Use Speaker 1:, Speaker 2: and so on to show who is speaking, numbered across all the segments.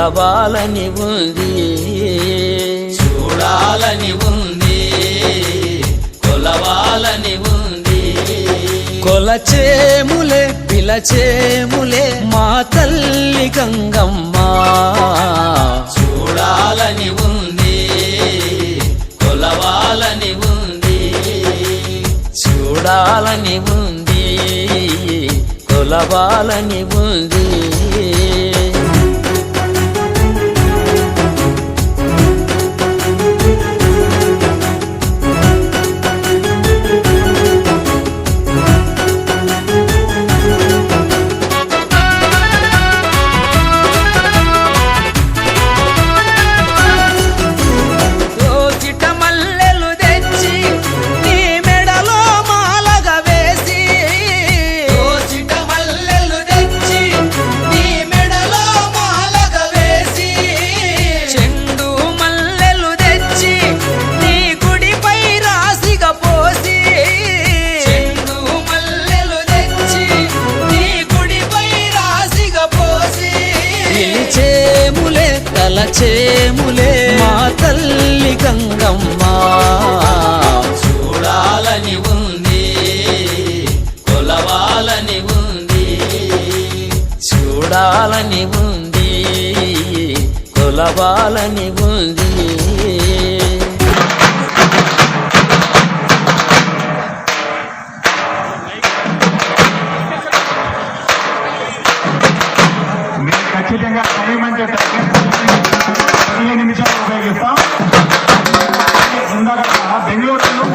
Speaker 1: కొలవాలని ఉంది,
Speaker 2: చూడాలని ఉంది, కొలవాలని ఉంది.
Speaker 1: కొలచేములే పిలచేములే మా తల్లి గంగమ్మ,
Speaker 2: చూడాలని ఉంది, కొలవాలని ఉంది.
Speaker 1: చూడాలని ఉంది, కొలవాలని ఉంది. చేములే మా తల్లి గంగమ్మ,
Speaker 2: చూడాలని ఉంది, కొలవాలని ఉంది.
Speaker 1: చూడాలని ఉంది, కొలవాలని ఉంది.
Speaker 3: ఖచ్చితంగా టైం అంటే 15 నిమిషాలు ఉపయోగిస్తాం. ఇందాక బెంగళూరులో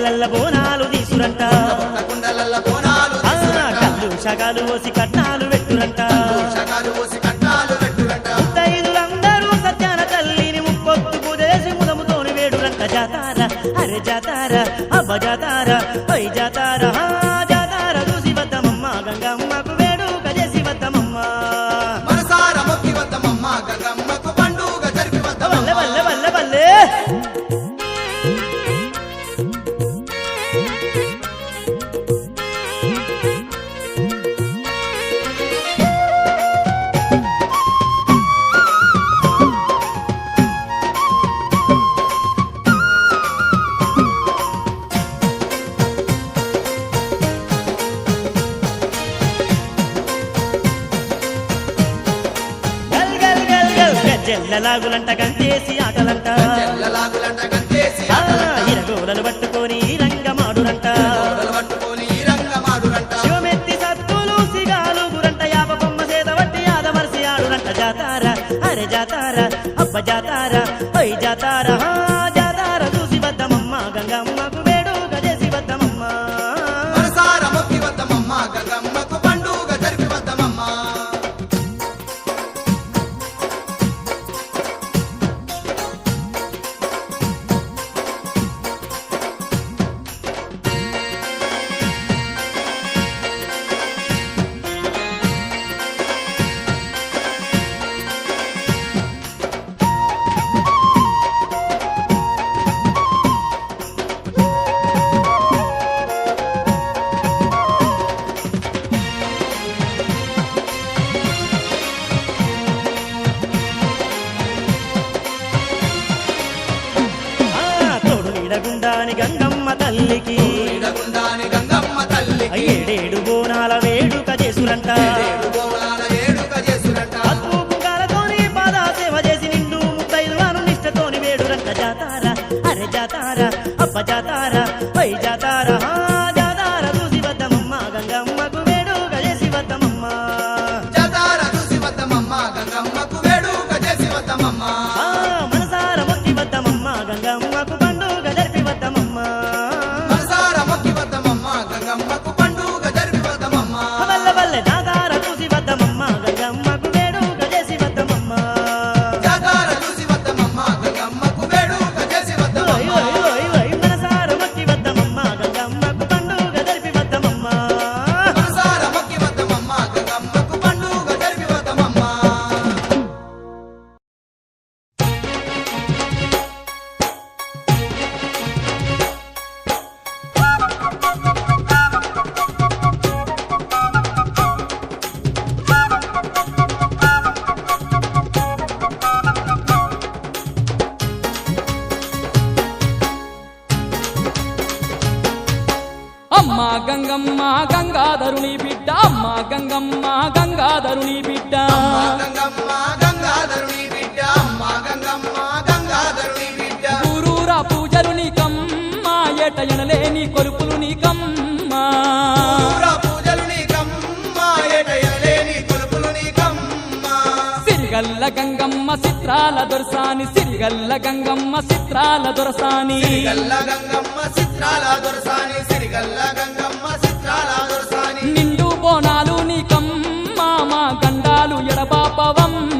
Speaker 4: కుండలల్ల బోనాలు తీసురంట
Speaker 5: కుండలల్ల బోనాలు
Speaker 4: కళ్ళు షగాలు పోసి కట్నాలు పెట్టురంట
Speaker 5: షగాలు పోసి కట్నాలు పెట్టురంట
Speaker 4: ముత్తైదులందరూ సత్యాన తల్లిని ముప్పొత్తు పూజేసి ముదముతోని వేడురంట జాతార అరే జాతార అబ్బ జాతార పై జాతార జాతార చూసి వద్దమమ్మ గంగమ్మకు వేడుక చేసి వద్దమమ్మ
Speaker 5: మనసార మొక్కి వద్దమమ్మ గంగమ్మకు పండుగ జరిపి
Speaker 4: వల్ల
Speaker 5: వద్దమమ్మ
Speaker 4: వల్ల వల్ల వల్లే జల్లలాగులంట గంటేసి ఆటలంట
Speaker 5: చెల్లలాగులంట గంటేసి
Speaker 4: ఇరగోలలు పట్టుకొని రంగమాడురంట
Speaker 5: ఆటలు పట్టుకొని రంగమాడురంట
Speaker 4: శివమెత్తి సత్తులు సిగాలు గురంట యాప బొమ్మ సేద వట్టి ఆదమర్సి ఆడురంట జాతార అరే జాతార అబ్బ జాతార పై జాతార జాతార చూసి వద్దమమ్మ గంగమ్మకు వేడుక చేసి వద్దమమ్మ
Speaker 5: మనసార మొక్కి వద్దమమ్మ గంగమ్మకు పండుగ జరిపి వద్దమమ్మ
Speaker 4: తోడు నీడగుండాని గంగమ్మ తల్లికి
Speaker 5: ఈడగుండాని గంగమ్మ తల్లికి
Speaker 4: ఏడేడు బోనాల వేడుక చేసులంట
Speaker 5: ఏడు బోనాల వేడుక చేసురంట
Speaker 4: పసుపు కుంకాలతోని పాదా సేవ చేసి నిండు ముత్తైదులను నిష్టతోని వేడురంట జాతార అరే జాతార అబ్బ జాతార పై జాతార జాతార చూసి వద్దమమ్మ గంగమ్మకు వేడుక చేసి వద్దమమ్మ
Speaker 5: జాతార చూసి వద్దమమ్మ గంగమ్మకు వేడుక చేసి వద్దమమ్మ
Speaker 4: మనసార మొక్కి వద్దమమ్మ గంగమ్మకు పండుగ జరిపి వద్దమమ్మ
Speaker 5: మనసార మొక్కి వద్దమమ్మ గంగమ్మకు పండుగ జరిపి వద్దమమ్మ
Speaker 4: వల్ల వల్ల జాతార చూసి వద్దమమ్మ గంగమ్మకు వేడుక చేసి వద్దమమ్మ
Speaker 5: జాతార చూసి వద్దమమ్మ గంగమ్మకు వేడుక చేసి
Speaker 4: ఓయ్
Speaker 5: వద్దమమ్మ
Speaker 4: ఓయ్ ఓయ్ ఓయ్ మనసార మొక్కి వద్దమమ్మ గంగమ్మకు పండుగ జరిపి వద్దమమ్మ
Speaker 5: మనసార మొక్కి వద్దమమ్మ గంగమ్మకు పండుగ జరిపి వద్దమమ్మ
Speaker 2: అమ్మ గంగమ్మ గంగాధరుని బిడ్డ అమ్మ గంగమ్మ గంగాధరుని బిడ్డ
Speaker 5: గంగమ్మ గంగాధరుని బిడ్డ అమ్మ గంగమ్మ గంగాధరుని బిడ్డ
Speaker 2: ఊరూరా పూజలు నీకమ్మ ఏట ఎనలేని కొలుపులు నీకమ్మ
Speaker 5: ఊర పూజలు నీకమ్మ ఏటయలేని కొలుపులు నీకమ్మ
Speaker 2: సిరిగల్ల గంగమ్మ చిత్రాల దొరసాని సిరిగల్ల గంగమ్మ చిత్రాల దొరసాని
Speaker 5: సిరిగల్ల గంగమ్మ చిత్రాల దొరసాని సిరిగల్ల గంగమ్మ చిత్రాల దొరసాని
Speaker 2: నిండు బోనాలు నీకమ్మ మా గండాలు ఎడబాపవమ్మ